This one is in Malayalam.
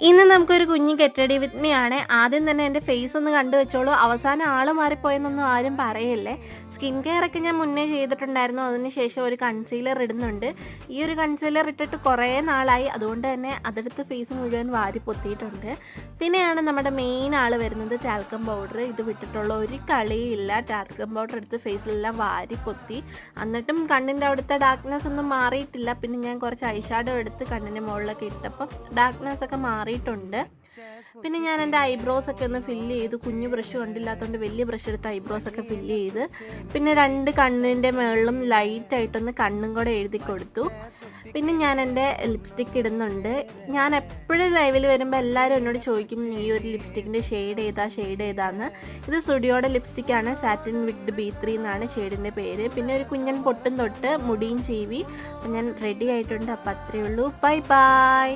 ഇന്ന് നമുക്കൊരു കുഞ്ഞ് ഗെറ്റ് റെഡി വിത്ത് മീ ആണ്. ആദ്യം തന്നെ എൻ്റെ ഫേസ് ഒന്ന് കണ്ടു വെച്ചോളൂ. അവസാനം ആള് മാറിപ്പോയെന്നൊന്നും ആരും പറയല്ലേ. സ്കിൻ കെയർ ഒക്കെ ഞാൻ മുന്നേ ചെയ്തിട്ടുണ്ടായിരുന്നു. അതിനുശേഷം ഒരു കൺസീലർ ഇടുന്നുണ്ട്. ഈ ഒരു കൺസീലർ ഇട്ടിട്ട് കുറേ നാളായി. അതുകൊണ്ട് തന്നെ അതെടുത്ത് ഫേസ് മുഴുവൻ വാരി പൊത്തിയിട്ടുണ്ട്. പിന്നെയാണ് നമ്മുടെ മെയിൻ ആൾ വരുന്നത്, ടാൽക്കം പൗഡർ. ഇത് വിട്ടിട്ടുള്ള ഒരു കളിയില്ല. ടാൽക്കം പൗഡർ എടുത്ത് ഫേസിലെല്ലാം വാരി പൊത്തി. എന്നിട്ടും കണ്ണിൻ്റെ അവിടുത്തെ ഡാർക്ക്നെസ് ഒന്നും മാറിയിട്ടില്ല. പിന്നെ ഞാൻ കുറച്ച് ഐഷാഡോ എടുത്ത് കണ്ണിൻ്റെ മുകളിലൊക്കെ ഇട്ടപ്പം ഡാർക്ക്നെസ് ഒക്കെ മാറിയിട്ടുണ്ട്. പിന്നെ ഞാൻ എൻ്റെ ഐബ്രോസ് ഒക്കെ ഒന്ന് ഫില്ല് ചെയ്തു. കുഞ്ഞു ബ്രഷ് കണ്ടില്ലാത്തതുകൊണ്ട് വലിയ ബ്രഷ് എടുത്ത് ഐബ്രോസ് ഒക്കെ ഫില്ല് ചെയ്ത്, പിന്നെ 2 കണ്ണിൻ്റെ മുകളിലും ലൈറ്റായിട്ടൊന്ന് കണ്ണും കൂടെ എഴുതി കൊടുത്തു. പിന്നെ ഞാൻ എൻ്റെ ലിപ്സ്റ്റിക്ക് ഇടുന്നുണ്ട്. ഞാൻ എപ്പോഴും ലൈവിൽ വരുമ്പോൾ എല്ലാവരും എന്നോട് ചോദിക്കും ഈ ഒരു ലിപ്സ്റ്റിക്കിൻ്റെ ഷെയ്ഡ് ഏതാന്ന്. ഇത് സ്റ്റുഡിയോയുടെ ലിപ്സ്റ്റിക്കാണ്. സാറ്റിൻ വിത്ത് B3 എന്നാണ് ഷെയ്ഡിൻ്റെ പേര്. പിന്നെ ഒരു കുഞ്ഞൻ പൊട്ടും തൊട്ട് മുടിയും ചീവി. അപ്പം ഞാൻ റെഡി ആയിട്ടുണ്ട്. അപ്പം അത്രയേ ഉള്ളൂ. Bye bye.